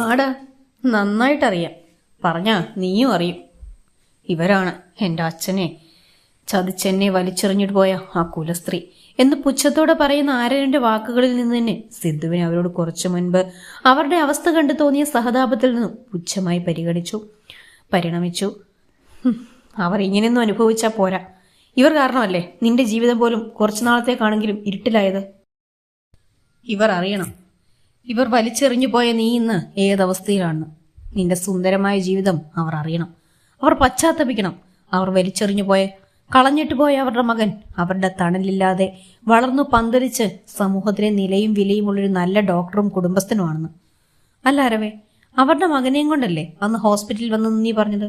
ആടാ, നന്നായിട്ടറിയാം. പറഞ്ഞാ നീയും അറിയും. ഇവരാണ് എൻ്റെ അച്ഛനെ ചതിച്ചെന്നെ വലിച്ചെറിഞ്ഞിട്ട് പോയ ആ കുലസ്ത്രീ എന്ന് പുച്ഛത്തോടെ പറയുന്ന ആരവന്റെ വാക്കുകളിൽ നിന്ന് തന്നെ സിദ്ധുവിനെ അവരോട് കുറച്ചു മുൻപ് അവരുടെ അവസ്ഥ കണ്ടു തോന്നിയ സഹതാപത്തിൽ നിന്നും പുച്ഛമായി പരിണമിച്ചു. അവർ ഇങ്ങനെയൊന്നും അനുഭവിച്ചാൽ പോരാ. ഇവർ കാരണമല്ലേ നിന്റെ ജീവിതം പോലും കുറച്ചു നാളത്തേക്കാണെങ്കിലും ഇരുട്ടിലായത്. ഇവർ അറിയണം, ഇവർ വലിച്ചെറിഞ്ഞു പോയ നീ ഇന്ന് ഏതവസ്ഥയിലാണ്. നിന്റെ സുന്ദരമായ ജീവിതം അവർ അറിയണം. അവർ പശ്ചാത്തപിക്കണം. അവർ വലിച്ചെറിഞ്ഞു പോയ കളഞ്ഞിട്ട് പോയ അവരുടെ മകൻ അവരുടെ തണലില്ലാതെ വളർന്നു പന്തലിച്ച് സമൂഹത്തിലെ നിലയും വിലയുമുള്ളൊരു നല്ല ഡോക്ടറും കുടുംബസ്ഥനുമാണെന്ന്. അല്ല അരവേ, അവരുടെ മകനെയും കൊണ്ടല്ലേ അന്ന് ഹോസ്പിറ്റലിൽ വന്നെന്ന് നീ പറഞ്ഞത്?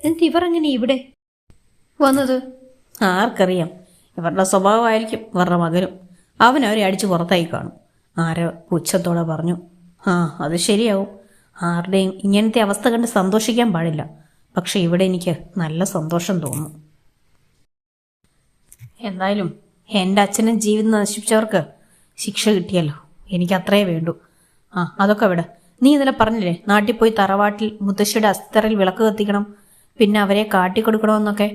എന്നിട്ട് ഇവർ എങ്ങനെ ഇവിടെ വന്നത്? ആർക്കറിയാം. ഇവരുടെ സ്വഭാവമായിരിക്കും ഇവരുടെ മകനും. അവരെ അടിച്ചു പുറത്തായി കാണും. ആരോ പുച്ഛത്തോടെ പറഞ്ഞു. അത് ശരിയാവും. ആരുടെയും ഇങ്ങനത്തെ അവസ്ഥ കണ്ട് സന്തോഷിക്കാൻ പാടില്ല. പക്ഷെ ഇവിടെ എനിക്ക് നല്ല സന്തോഷം തോന്നുന്നു. എന്തായാലും എൻ്റെ അച്ഛനും ജീവിതം നശിപ്പിച്ചവർക്ക് ശിക്ഷ കിട്ടിയല്ലോ. എനിക്ക് അത്രേ വേണ്ടൂ. അതൊക്കെ വിട. നീ ഇന്നലെ പറഞ്ഞില്ലേ നാട്ടിൽ പോയി തറവാട്ടിൽ മുത്തശ്ശിയുടെ അസ്ഥിത്തറയിൽ വിളക്ക് കത്തിക്കണം, പിന്നെ അവരെ കാട്ടിക്കൊടുക്കണമെന്നൊക്കെ.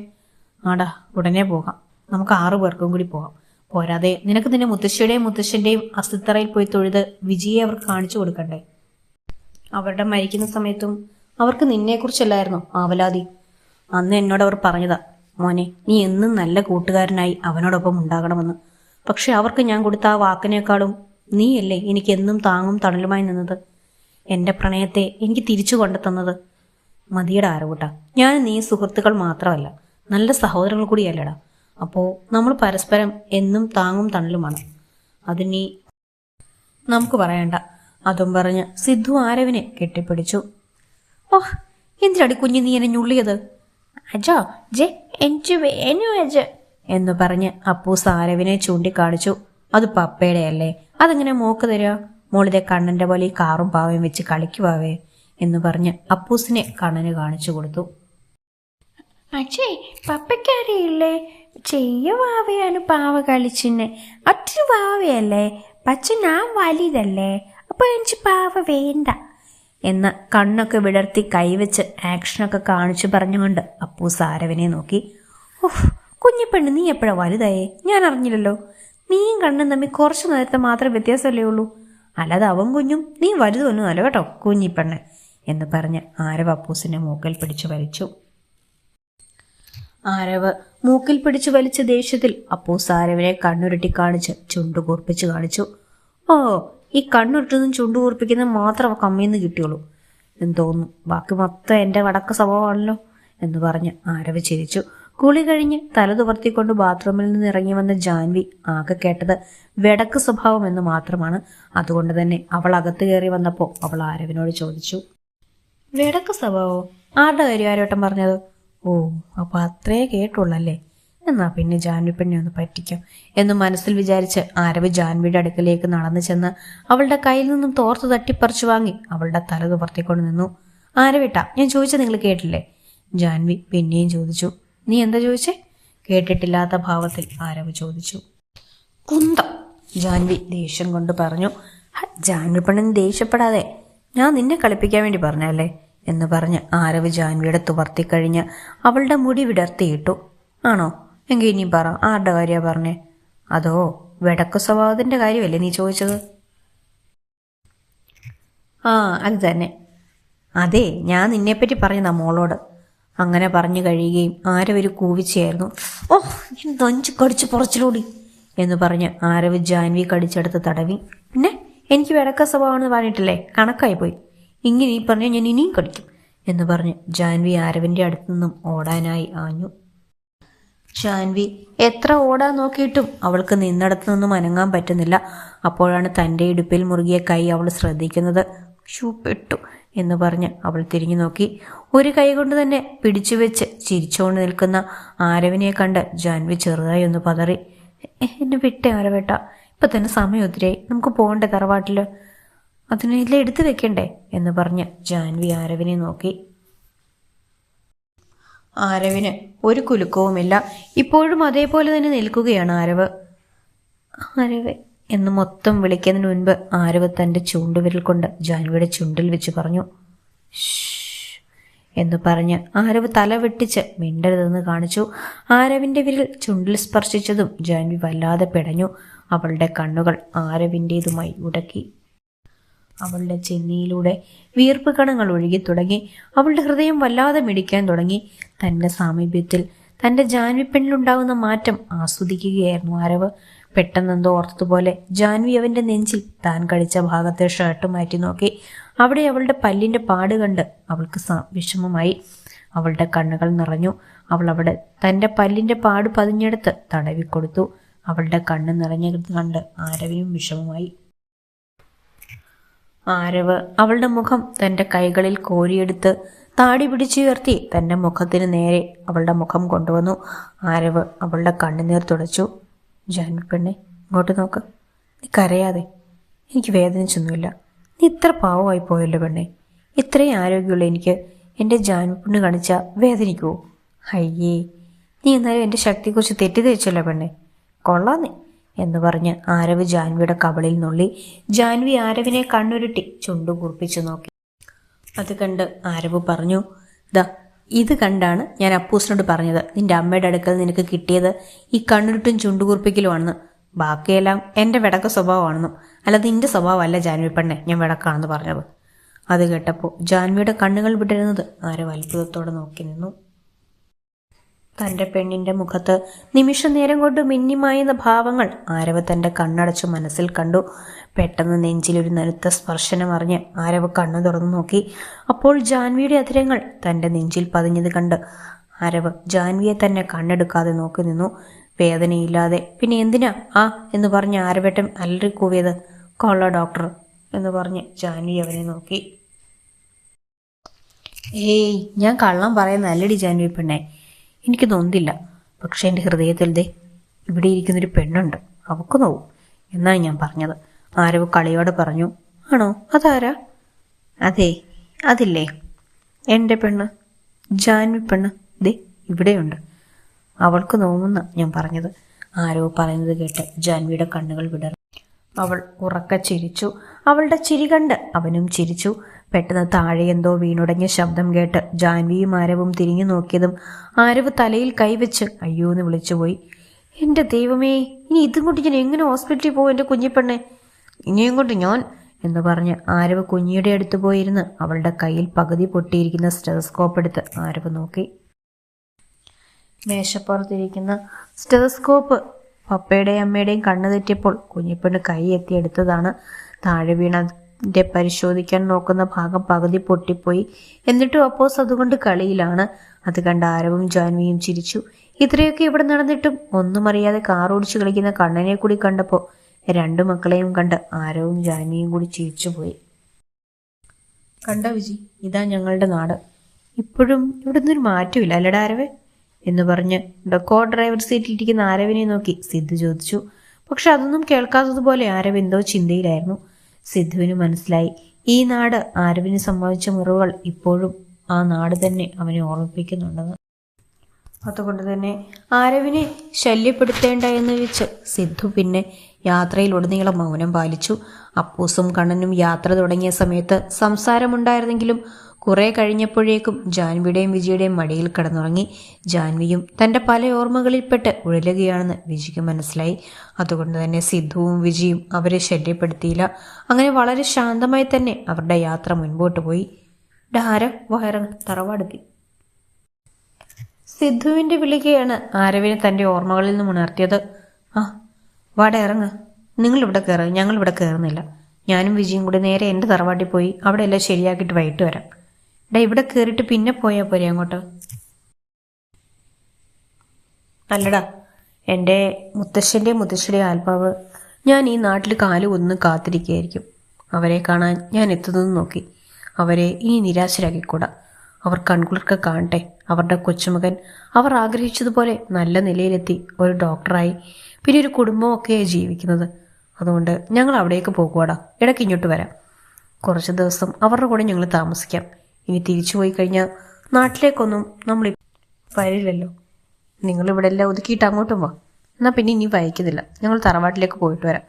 ആടാ, ഉടനെ പോകാം. നമുക്ക് 6 പേർക്കും കൂടി പോകാം. പോരാതെ നിനക്ക് നിന്റെ മുത്തശ്ശിയുടെയും മുത്തശ്ശൻ്റെയും അസ്ഥിത്തറയിൽ പോയി തൊഴുത് വിജയെ അവർക്ക് കാണിച്ചു കൊടുക്കണ്ടേ? അവരുടെ മരിക്കുന്ന സമയത്തും അവർക്ക് നിന്നെക്കുറിച്ചല്ലായിരുന്നു ആവലാതി. അന്ന് എന്നോട് അവർ പറഞ്ഞതാ, മോനെ നീ എന്നും നല്ല കൂട്ടുകാരനായി അവനോടൊപ്പം ഉണ്ടാകണമെന്ന്. പക്ഷെ അവർക്ക് ഞാൻ കൊടുത്ത ആ വാക്കിനേക്കാളും നീയല്ലേ എനിക്ക് എന്നും താങ്ങും തണലുമായി നിന്നത്. എൻ്റെ പ്രണയത്തെ എനിക്ക് തിരിച്ചു കൊണ്ടെത്തുന്നത്. മതിയുടെ ആരവൂട്ട, ഞാൻ നീ സുഹൃത്തുക്കൾ മാത്രമല്ല, നല്ല സഹോദരങ്ങൾ കൂടിയല്ലടാ. അപ്പോൾ നമ്മൾ പരസ്പരം എന്നും താങ്ങും തണലുമാണ്. അത് നീ നമുക്ക് പറയണ്ട. അതും പറഞ്ഞ് സിദ്ധു ആരവിനെ കെട്ടിപ്പിടിച്ചു. ഓഹ്, എന്തിനാടി കുഞ്ഞു നീ എന്നെ ഞുള്ളിയത്? അജോ ജെ എനിക്ക് വേനു അജ എന്ന് പറഞ്ഞ് അപ്പൂസ് ആരവിനെ ചൂണ്ടിക്കാണിച്ചു. അത് പപ്പയുടെ അല്ലേ, അതെങ്ങനെ മോക്ക് തരിക? മോളിതെ കണ്ണന്റെ പോലെ ഈ കാറും പാവയും വെച്ച് കളിക്കുവാവേ എന്ന് പറഞ്ഞ് അപ്പൂസിനെ കണ്ണന് കാണിച്ചു കൊടുത്തു. അച്ഛേ, പപ്പയ്ക്കറിയില്ലേ ചെയ്യവാവയാണ് പാവ കളിച്ചിന്നെ. അത്ര പാവയല്ലേ പച്ച, ഞാൻ വലുതല്ലേ, അപ്പൊ എനിക്ക് പാവ വേണ്ട എന്ന് കണ്ണൊക്കെ വിടർത്തി കൈവച്ച് ആക്ഷനൊക്കെ കാണിച്ചു പറഞ്ഞുകൊണ്ട് അപ്പൂസ് ആരവിനെ നോക്കി. ഓഹ് കുഞ്ഞിപ്പെണ്ണ്, നീ എപ്പോഴാ വലുതായേ? ഞാൻ അറിഞ്ഞില്ലല്ലോ. നീയും കണ്ണും തമ്മിൽ കുറച്ചു നേരത്തെ മാത്രം വ്യത്യാസമല്ലേ ഉള്ളൂ. അല്ലാതെ അവൻ കുഞ്ഞും നീ വലുതൊന്നും അല്ല കേട്ടോ കുഞ്ഞിപ്പെണ്ണ് എന്ന് പറഞ്ഞ് ആരവ് അപ്പൂസിനെ മൂക്കിൽ പിടിച്ചു വലിച്ചു. ആരവ് മൂക്കിൽ പിടിച്ചു വലിച്ച ദേഷ്യത്തിൽ അപ്പൂസ് ആരവിനെ കണ്ണുരുട്ടി കാണിച്ച് ചുണ്ടു കൂർപ്പിച്ചു കാണിച്ചു. ഓ, ഈ കണ്ണുരുട്ടുന്നതും ചുണ്ടു കൂർപ്പിക്കുന്നതും മാത്രം അവൾക്ക് അമ്മയെന്ന് കിട്ടിയുള്ളൂ എന്ന് തോന്നുന്നു. ബാക്കി മൊത്തം എൻ്റെ വടക്ക് സ്വഭാവമാണല്ലോ എന്ന് പറഞ്ഞ് ആരവ് ചിരിച്ചു. കുളി കഴിഞ്ഞ് തല തുവർത്തിക്കൊണ്ട് ബാത്റൂമിൽ നിന്ന് ഇറങ്ങി വന്ന ജാൻവി ആകെ കേട്ടത് വെടക്ക് സ്വഭാവം എന്ന് മാത്രമാണ്. അതുകൊണ്ട് തന്നെ അവൾ അകത്ത് കയറി വന്നപ്പോൾ അവൾ ആരവിനോട് ചോദിച്ചു, വെടക്ക് സ്വഭാവോ? ആരുടെ കാര്യം ആരോട്ടം പറഞ്ഞത്? ഓ, അപ്പൊ അത്രേ കേട്ടുള്ളല്ലേ. എന്നാ പിന്നെ ജാൻവി പെണ്ണെ ഒന്ന് പറ്റിക്കാം എന്ന് മനസ്സിൽ വിചാരിച്ച് ആരവ് ജാൻവിയുടെ അടുക്കലേക്ക് നടന്നു ചെന്ന് അവളുടെ കയ്യിൽ നിന്നും തോർത്ത് തട്ടിപ്പറിച്ചു വാങ്ങി അവളുടെ തല തുവർത്തിക്കൊണ്ട് നിന്നു. ആരവിട്ടാ, ഞാൻ ചോദിച്ചത് നിങ്ങൾ കേട്ടില്ലേ? ജാൻവി പിന്നെയും ചോദിച്ചു. നീ എന്താ ചോദിച്ചേ? കേട്ടിട്ടില്ലാത്ത ഭാവത്തിൽ ആരവ് ചോദിച്ചു. കുന്തം, ജാൻവി ദേഷ്യം കൊണ്ട് പറഞ്ഞു. ജാൻവി പെണ്ണിന് ദേഷ്യപ്പെടാതെ, ഞാൻ നിന്നെ കളിപ്പിക്കാൻ വേണ്ടി പറഞ്ഞല്ലേ എന്ന് പറഞ്ഞ് ആരവ് ജാൻവിയുടെ തുവർത്തിക്കഴിഞ്ഞ് അവളുടെ മുടി വിടർത്തിയിട്ടു. ആണോ? എങ്കിൽ ഇനി പറ, ആരുടെ കാര്യ പറഞ്ഞേ? അതോ വെടക്ക് സ്വഭാവത്തിന്റെ കാര്യമല്ലേ നീ ചോദിച്ചത്? അത് തന്നെ. അതെ, ഞാൻ നിന്നെപ്പറ്റി പറഞ്ഞതാ മോളോട്. അങ്ങനെ പറഞ്ഞു കഴിയുകയും ആരവൊരു കൂവിച്ചയായിരുന്നു. ഓ, തൊഞ്ചു കടിച്ചു പുറച്ചിലൂടി എന്ന് പറഞ്ഞ് ആരവ് ജാൻവി കടിച്ചെടുത്ത് തടവി. പിന്നെ എനിക്ക് വെടക്ക സ്വഭാവമാണെന്ന് പറഞ്ഞിട്ടില്ലേ, കണക്കായി പോയി. ഇങ്ങനെ ഈ പറഞ്ഞ ഞാൻ ഇനിയും കടിക്കും എന്ന് പറഞ്ഞ് ജാൻവി ആരവിന്റെ അടുത്തു നിന്നും ഓടാനായി ആഞ്ഞു. ജാൻവി എത്ര ഓടാൻ നോക്കിയിട്ടും അവൾക്ക് നിന്നിടത്തു നിന്നും അനങ്ങാൻ പറ്റുന്നില്ല. അപ്പോഴാണ് തൻ്റെ ഇടുപ്പിൽ മുറുകിയ കൈ അവൾ ശ്രദ്ധിക്കുന്നത്. പെട്ടു എന്ന് പറഞ്ഞ് അവൾ തിരിഞ്ഞു നോക്കി. ഒരു കൈ കൊണ്ട് തന്നെ പിടിച്ചു വെച്ച് ചിരിച്ചുകൊണ്ട് നിൽക്കുന്ന ആരവിനെ കണ്ട് ജാൻവി ചെറുതായി ഒന്ന് പതറി. എന്നെ വിട്ടേ ആരവേട്ട, ഇപ്പൊ തന്നെ സമയം ഒത്തിരിയായി, നമുക്ക് പോകണ്ടേ തറവാട്ടില്? അതിനെല്ലാം എടുത്തു വെക്കണ്ടേ എന്ന് പറഞ്ഞ് ജാൻവി ആരവിനെ നോക്കി. ആരവിന് ഒരു കുലുക്കവുമില്ല. ഇപ്പോഴും അതേപോലെ തന്നെ നിൽക്കുകയാണ് ആരവ്. ആരവ് എന്ന് മൊത്തം വിളിക്കുന്നതിന് മുൻപ് ആരവ് തൻ്റെ ചൂണ്ടുവിരൽ കൊണ്ട് ജാൻവിയുടെ ചുണ്ടിൽ വെച്ച് പറഞ്ഞു. എന്ന് പറഞ്ഞ് ആരവ് തല വെട്ടിച്ച് മിണ്ടരുതെന്ന് കാണിച്ചു. ആരവിൻ്റെ വിരൽ ചുണ്ടിൽ സ്പർശിച്ചതും ജാൻവി വല്ലാതെ പിടഞ്ഞു. അവളുടെ കണ്ണുകൾ ആരവിൻ്റേതുമായി ഉടക്കി. അവളുടെ ചെന്നിയിലൂടെ വീർപ്പ് കണങ്ങൾ ഒഴുകി തുടങ്ങി. അവളുടെ ഹൃദയം വല്ലാതെ മിടിക്കാൻ തുടങ്ങി. തൻ്റെ സാമീപ്യത്തിൽ തൻ്റെ ജാൻവി പെണ്ണിലുണ്ടാകുന്ന മാറ്റം ആസ്വദിക്കുകയായിരുന്നു ആരവ്. പെട്ടെന്നെന്തോ ഓർത്തതുപോലെ ജാൻവി അവൻ്റെ നെഞ്ചിൽ താൻ കടിച്ച ഭാഗത്തെ ഷർട്ട് മാറ്റി നോക്കി. അവിടെ അവളുടെ പല്ലിൻ്റെ പാട് കണ്ട് അവൾക്ക് വിഷമമായി. അവളുടെ കണ്ണുകൾ നിറഞ്ഞു. അവൾ അവിടെ തൻ്റെ പല്ലിൻ്റെ പാട് പതിഞ്ഞെടുത്ത് തടവിക്കൊടുത്തു. അവളുടെ കണ്ണ് നിറഞ്ഞത് കണ്ട് ആരവിനും വിഷമമായി. ആരവ് അവളുടെ മുഖം തൻ്റെ കൈകളിൽ കോരിയെടുത്ത് താടി പിടിച്ചുയർത്തി തൻ്റെ മുഖത്തിന് നേരെ അവളുടെ മുഖം കൊണ്ടുവന്നു. ആരവ് അവളുടെ കണ്ണുനീർ തുടച്ചു. ജാൻവി പെണ്ണെ, ഇങ്ങോട്ട് നോക്ക്. നീ കരയാതെ. എനിക്ക് വേദനിച്ചൊന്നുമില്ല. നീ ഇത്ര പാവമായി പോയല്ലോ പെണ്ണെ. ഇത്രയും ആരോഗ്യമുള്ള എനിക്ക് എൻ്റെ ജാൻവി പെണ്ണ് കാണിച്ചാൽ വേദനിക്കുമോ? അയ്യേ, നീ എന്നാലും എൻ്റെ ശക്തിയെക്കുറിച്ച് തെറ്റിദ്ധരിച്ചല്ലോ പെണ്ണെ. കൊള്ളാം നീ എന്ന് പറഞ്ഞ് ആരവ് ജാൻവിയുടെ കവളിൽ നുള്ളി. ജാൻവി ആരവിനെ കണ്ണുരുട്ടി ചുണ്ടു കുറിപ്പിച്ചു നോക്കി. അത് കണ്ട് ആരവ് പറഞ്ഞു, ദാ ഇത് കണ്ടാണ് ഞാൻ അപ്പൂസിനോട് പറഞ്ഞത് നിന്റെ അമ്മയുടെ അടുക്കൽ നിനക്ക് കിട്ടിയത് ഈ കണ്ണുരുട്ടും ചുണ്ടുകുറിപ്പിക്കലുമാണെന്ന്. ബാക്കിയെല്ലാം എൻ്റെ വിടക്ക സ്വഭാവമാണെന്നും അല്ലാതെ നിന്റെ സ്വഭാവമല്ല ജാൻവി പെണ്ണെ ഞാൻ വിടക്കാണെന്ന് പറഞ്ഞത്. അത് കേട്ടപ്പോൾ ജാൻവിയുടെ കണ്ണുകൾ വിടരുന്നത് ആരവ് അത്ഭുതത്തോടെ നോക്കി നിന്നു. തൻ്റെ പെണ്ണിൻ്റെ മുഖത്ത് നിമിഷ നേരം കൊണ്ട് മിന്നിമായുന്ന ഭാവങ്ങൾ ആരവ് തൻ്റെ കണ്ണടച്ചു മനസ്സിൽ കണ്ടു. പെട്ടെന്ന് നെഞ്ചിലൊരു നനുത്ത സ്പർശനം അറിഞ്ഞ് ആരവ് കണ്ണു തുറന്നു നോക്കി. അപ്പോൾ ജാൻവിയുടെ അധരങ്ങൾ തൻ്റെ നെഞ്ചിൽ പതിഞ്ഞത് കണ്ട് ആരവ് ജാൻവിയെ തന്നെ കണ്ണെടുക്കാതെ നോക്കി നിന്നു. വേദനയില്ലാതെ പിന്നെ എന്തിനാ എന്ന് പറഞ്ഞ് ആരവേട്ടൻ അലറി കൂവിയത്? കൊള്ള ഡോക്ടർ എന്ന് പറഞ്ഞ് ജാൻവി അവനെ നോക്കി. ഏയ്, ഞാൻ കള്ളം പറയുന്ന അല്ലടി ജാൻവി പെണ്ണെ. എനിക്ക് നൊന്തില്ല. പക്ഷെ എൻ്റെ ഹൃദയത്തിൽ ദേ ഇവിടെ ഇരിക്കുന്നൊരു പെണ്ണുണ്ട്, അവക്ക് നോവും എന്നാണ് ഞാൻ പറഞ്ഞത്. ആരവ് കളിയോടെ പറഞ്ഞു. ആണോ? അതാരാ? അതെ, അതില്ലേ എൻ്റെ പെണ്ണ്, ജാൻവി പെണ്ണ്. ദേ ഇവിടെയുണ്ട്, അവൾക്ക് നോവുന്ന ഞാൻ പറഞ്ഞത്. ആരവ് പറയുന്നത് കേട്ട് ജാൻവിയുടെ കണ്ണുകൾ വിടർന്നു. അവൾ ഉറക്കെ ചിരിച്ചു. അവളുടെ ചിരി കണ്ട് അവനും ചിരിച്ചു. പെട്ടെന്ന് താഴെ എന്തോ വീണുടങ്ങിയ ശബ്ദം കേട്ട് ജാൻവിയും ആരവും തിരിഞ്ഞു നോക്കിയതും ആരവ് തലയിൽ കൈവച്ച് അയ്യോ എന്ന് വിളിച്ചുപോയി. എൻ്റെ ദൈവമേ, ഇനി ഇതും കൊണ്ട് ഞാൻ എങ്ങനെ ഹോസ്പിറ്റലിൽ പോകും എൻ്റെ കുഞ്ഞിപ്പെണ്ണെ? ഇനിയും കൊണ്ട് ഞാൻ എന്ന് പറഞ്ഞ് ആരവ് കുഞ്ഞിയുടെ അടുത്ത് പോയിരുന്ന് അവളുടെ കയ്യിൽ പകുതി പൊട്ടിയിരിക്കുന്ന സ്റ്റെതസ്കോപ്പ് എടുത്ത് ആരവ് നോക്കി. മേശപ്പുറത്തിരിക്കുന്ന സ്റ്റെതസ്കോപ്പ് പപ്പയുടെയും അമ്മയുടെയും കണ്ണു തെറ്റിയപ്പോൾ കുഞ്ഞിപ്പെണ്ണ് കൈ എത്തിയെടുത്തതാണ്. താഴെ വീണതിൻ്റെ പരിശോധിക്കാൻ നോക്കുന്ന ഭാഗം പകുതി പൊട്ടിപ്പോയി. എന്നിട്ടും അപ്പോസ് അതുകൊണ്ട് കളിയിലാണ്. അത് കണ്ട് ആരവും ജാൻവിയും ചിരിച്ചു. ഇത്രയൊക്കെ ഇവിടെ നടന്നിട്ടും ഒന്നും അറിയാതെ കാർ ഓടിച്ചു കളിക്കുന്ന കണ്ണനെ കൂടി കണ്ടപ്പോൾ രണ്ടു മക്കളെയും കണ്ട് ആരവും ജാൻവിയും കൂടി ചിരിച്ചുപോയി. കണ്ട വിജി, ഇതാ ഞങ്ങളുടെ നാട്. ഇപ്പോഴും ഇവിടെ നിന്നൊരു മാറ്റമില്ല അല്ലടാ ആരവേ എന്ന് പറഞ്ഞ് ഡെക്കോ ഡ്രൈവർ സീറ്റിലിരിക്കുന്ന ആരവിനെ നോക്കി സിദ്ധു ചോദിച്ചു. പക്ഷെ അതൊന്നും കേൾക്കാത്തതുപോലെ ആരവ് എന്തോ ചിന്തയിലായിരുന്നു. സിദ്ധുവിന് മനസ്സിലായി ഈ നാട് ആരവിന് സംഭവിച്ച മുറിവുകൾ ഇപ്പോഴും ആ നാട് തന്നെ അവനെ ഓർമ്മിപ്പിക്കുന്നുണ്ടെന്ന്. അതുകൊണ്ട് തന്നെ ആരവിനെ ശല്യപ്പെടുത്തേണ്ട എന്ന് വെച്ച് സിദ്ധു പിന്നെ യാത്രയിലുടനീളം മൗനം പാലിച്ചു. അപ്പൂസും കണ്ണനും യാത്ര തുടങ്ങിയ സമയത്ത് സംസാരമുണ്ടായിരുന്നെങ്കിലും കുറെ കഴിഞ്ഞപ്പോഴേക്കും ജാൻവിയുടെയും വിജിയുടെയും മടിയിൽ കിടന്നുറങ്ങി. ജാൻവിയും തൻ്റെ പല ഓർമ്മകളിൽപ്പെട്ട് ഉഴലുകയാണെന്ന് വിജിക്ക് മനസ്സിലായി. അതുകൊണ്ട് തന്നെ സിദ്ധുവും വിജിയും അവരെ ശല്യപ്പെടുത്തിയില്ല. അങ്ങനെ വളരെ ശാന്തമായി തന്നെ അവരുടെ യാത്ര മുൻപോട്ട് പോയി. ഡാരം വയറങ്ങ് തറവാടെത്തി. സിദ്ധുവിൻ്റെ വിളികയാണ് ആരവിനെ തൻ്റെ ഓർമ്മകളിൽ നിന്നും ഉണർത്തിയത്. വാടെ ഇറങ്ങ്, നിങ്ങളിവിടെ കയറുക, ഞങ്ങളിവിടെ കയറുന്നില്ല. ഞാനും വിജിയും കൂടി നേരെ എൻ്റെ തറവാട്ടിൽ പോയി അവിടെ എല്ലാം ശരിയാക്കിയിട്ട് വൈകിട്ട് വരാം. ഇവിടെ കയറിയിട്ട് പിന്നെ പോയാൽ പോരെ അങ്ങോട്ട്? അല്ലടാ, എൻ്റെ മുത്തശ്ശൻ്റെയും മുത്തശ്ശിയുടെയും ആത്മാവ് ഞാൻ ഈ നാട്ടിൽ കാല് ഒന്ന് കാത്തിരിക്കുകയായിരിക്കും. അവരെ കാണാൻ ഞാൻ എത്തുന്നത് നോക്കി. അവരെ ഇനി നിരാശരാക്കിക്കൂടാ. അവർ കൺകുളിർക്കെ കാണട്ടെ. അവരുടെ കൊച്ചുമകൻ അവർ ആഗ്രഹിച്ചതുപോലെ നല്ല നിലയിലെത്തി ഒരു ഡോക്ടറായി പിന്നെ ഒരു കുടുംബമൊക്കെയായി ജീവിക്കുന്നത്. അതുകൊണ്ട് ഞങ്ങൾ അവിടേക്ക് പോകുവാടാ. ഇടയ്ക്ക് ഇങ്ങോട്ട് വരാം. കുറച്ച് ദിവസം അവരുടെ കൂടെ ഞങ്ങൾ താമസിക്കാം. ഇനി തിരിച്ചു പോയി കഴിഞ്ഞാൽ നാട്ടിലേക്കൊന്നും നമ്മൾ വരില്ലല്ലോ. നിങ്ങളിവിടെ എല്ലാം ഒതുക്കിയിട്ട് അങ്ങോട്ടും വാ. എന്നാൽ പിന്നെ ഇനി വഹിക്കുന്നില്ല. ഞങ്ങൾ തറവാട്ടിലേക്ക് പോയിട്ട് വരാം.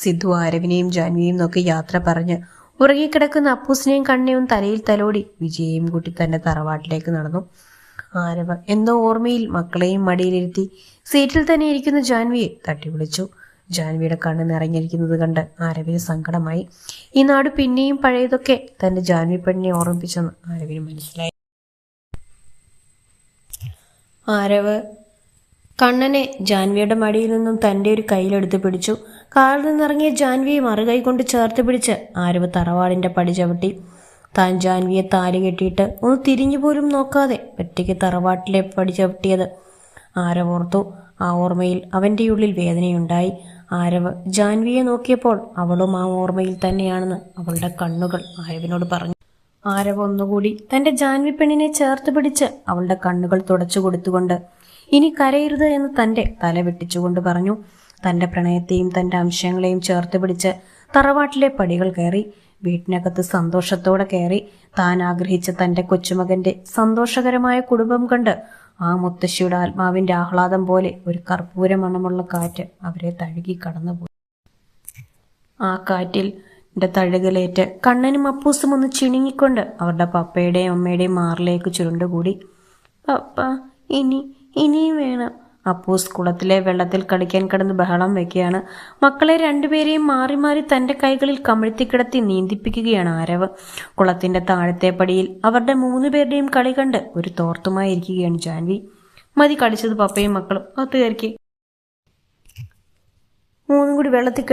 സിദ്ധു ആരവിനെയും ജാൻവിയെയും നോക്കി യാത്ര പറഞ്ഞ് ഉറങ്ങിക്കിടക്കുന്ന അപ്പൂസിനെയും കണ്ണയും തലയിൽ തലോടി വിജയെയും കൂട്ടി തന്റെ തറവാട്ടിലേക്ക് നടന്നു. ആരവ് എന്തോ ഓർമ്മയിൽ മക്കളെയും മടിയിലിരുത്തി സീറ്റിൽ തന്നെ ഇരിക്കുന്ന ജാൻവിയെ തട്ടി വിളിച്ചു. ജാൻവിയുടെ കണ്ണ് നിറഞ്ഞിരിക്കുന്നത് കണ്ട് ആരവിന് സങ്കടമായി. ഈ നാട് പിന്നെയും പഴയതൊക്കെ തന്റെ ജാൻവി പെണ്ണിനെ ഓർമ്മിപ്പിച്ചെന്ന് ആരവിന് മനസ്സിലായി. ആരവ് കണ്ണനെ ജാൻവിയുടെ മടിയിൽ നിന്നും തൻ്റെ ഒരു കയ്യിലെടുത്ത് പിടിച്ചു. കാറിൽ നിന്നിറങ്ങിയ ജാൻവിയെ മറുകൈ കൊണ്ട് ചേർത്ത് പിടിച്ച് ആരവ് തറവാടിൻ്റെ പടി ചവിട്ടി. താൻ ജാൻവിയെ താലി കെട്ടിയിട്ട് ഒന്ന് തിരിഞ്ഞു പോലും നോക്കാതെ ഒറ്റയ്ക്ക് തറവാട്ടിലെ പടി ചവിട്ടിയത് ആരവ് ഓർത്തു. ആ ഓർമ്മയിൽ അവൻ്റെ ഉള്ളിൽ വേദനയുണ്ടായി. ആരവ് ജാൻവിയെ നോക്കിയപ്പോൾ അവളും ആ ഓർമ്മയിൽ തന്നെയാണെന്ന് അവളുടെ കണ്ണുകൾ ആരവിനോട് പറഞ്ഞു. ആരവ് ഒന്നുകൂടി തൻ്റെ ജാൻവി പെണ്ണിനെ ചേർത്ത് പിടിച്ച് അവളുടെ കണ്ണുകൾ തുടച്ചു കൊടുത്തുകൊണ്ട് ഇനി കരയരുത് എന്ന് തൻ്റെ തല വെട്ടിച്ചുകൊണ്ട് പറഞ്ഞു. തൻ്റെ പ്രണയത്തെയും തൻ്റെ അംശങ്ങളെയും ചേർത്ത് പിടിച്ച് തറവാട്ടിലെ പടികൾ കയറി. വീട്ടിനകത്ത് സന്തോഷത്തോടെ കയറി. താൻ ആഗ്രഹിച്ച തൻ്റെ കൊച്ചുമകന്റെ സന്തോഷകരമായ കുടുംബം കണ്ട് ആ മുത്തശ്ശിയുടെ ആത്മാവിൻ്റെ ആഹ്ലാദം പോലെ ഒരു കർപ്പൂര മണമുള്ള കാറ്റ് അവരെ തഴുകി കടന്നുപോയി. ആ കാറ്റിൽ തഴുകലേറ്റ് കണ്ണനും അപ്പൂസും ഒന്ന് ചിണുങ്ങിക്കൊണ്ട് അവരുടെ പപ്പയുടെയും അമ്മയുടെയും മാറിലേക്ക് ചുരുണ്ടുകൂടി. പപ്പ ഇനിയും വേണം. അപ്പൂസ് കുളത്തിലെ വെള്ളത്തിൽ കളിക്കാൻ കിടന്ന് ബഹളം വെക്കുകയാണ്. മക്കളെ രണ്ടുപേരെയും മാറി മാറി തൻ്റെ കൈകളിൽ കമിഴ്ത്തിക്കിടത്തി നീന്തിപ്പിക്കുകയാണ് ആരവ്. കുളത്തിന്റെ താഴത്തെ പടിയിൽ അവരുടെ 3 പേരുടെയും കളി കണ്ട് ഒരു തോർത്തുമായി ഇരിക്കുകയാണ് ജാൻവി. മതി കളിച്ചത് പപ്പയും മക്കളും, അകത്ത് കയറിക്കേ. 3 കൂടി വെള്ളത്തിൽ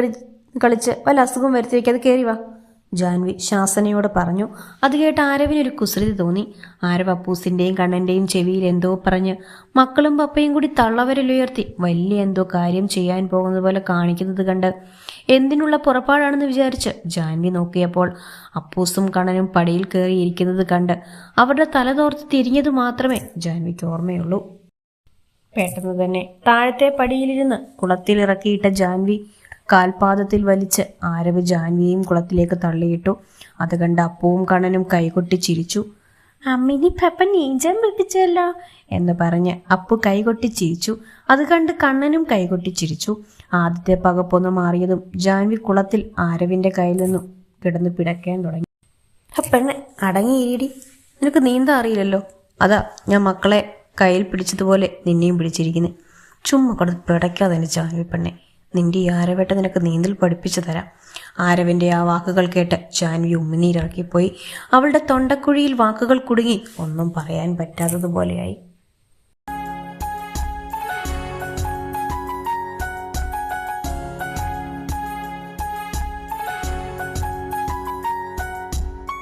കളിച്ച് വല്ല അസുഖം വരുത്തി വയ്ക്കാതെ കയറി വാ, ജാൻവി ശാസനയോട് പറഞ്ഞു. അത് കേട്ട് ആരവിനൊരു കുസൃതി തോന്നി. ആരവ് അപ്പൂസിന്റെയും കണ്ണന്റെയും ചെവിയിൽ എന്തോ പറഞ്ഞ് മക്കളും പപ്പയും കൂടി തള്ളവരലുയർത്തി വലിയ എന്തോ കാര്യം ചെയ്യാൻ പോകുന്നത് പോലെ കാണിക്കുന്നത് കണ്ട് എന്തിനുള്ള പുറപ്പാടാണെന്ന് വിചാരിച്ച് ജാൻവി നോക്കിയപ്പോൾ അപ്പൂസും കണ്ണനും പടിയിൽ കയറിയിരിക്കുന്നത് കണ്ട് അവരുടെ തലതോർത്ത് തിരിഞ്ഞതു മാത്രമേ ജാൻവിക്ക് ഓർമ്മയുള്ളൂ. പെട്ടെന്ന് തന്നെ താഴത്തെ പടിയിലിരുന്ന് കുളത്തിലിറക്കിയിട്ട ജാൻവി കാൽപാദത്തിൽ വലിച്ച് ആരവ് ജാൻവിയെയും കുളത്തിലേക്ക് തള്ളിയിട്ടു. അത് കണ്ട് അപ്പവും കണ്ണനും കൈകൊട്ടി ചിരിച്ചു. അമ്മിനി പപ്പ നീഞ്ചം പിടിച്ചല്ലോ എന്ന് പറഞ്ഞ് അപ്പു കൈകൊട്ടി ചിരിച്ചു. അത് കണ്ട് കണ്ണനും കൈകൊട്ടി ചിരിച്ചു. ആദ്യത്തെ പകപ്പൊന്ന് മാറിയതും ജാൻവി കുളത്തിൽ ആരവിന്റെ കയ്യിൽ നിന്നും കിടന്ന് പിടയ്ക്കാൻ തുടങ്ങി. പെണ്ണെ അടങ്ങിയിരി, നിനക്ക് നീന്താൻ അറിയില്ലല്ലോ, അതാ ഞാൻ മക്കളെ കയ്യിൽ പിടിച്ചതുപോലെ നിന്നെയും പിടിച്ചിരിക്കുന്നത്. ചുമ്മാ കൊടുത്ത് പിടയ്ക്കാതെ ജാൻവി പെണ്ണെ, നിന്റെ ഈ ആരവേട്ട നിനക്ക് നീന്തൽ പഠിപ്പിച്ചു തരാം. ആരവിന്റെ ആ വാക്കുകൾ കേട്ട് ജാൻവി ഉമ്മിനീരിറക്കിപ്പോയി. അവളുടെ തൊണ്ടക്കുഴിയിൽ വാക്കുകൾ കുടുങ്ങി ഒന്നും പറയാൻ പറ്റാത്തതുപോലെയായി.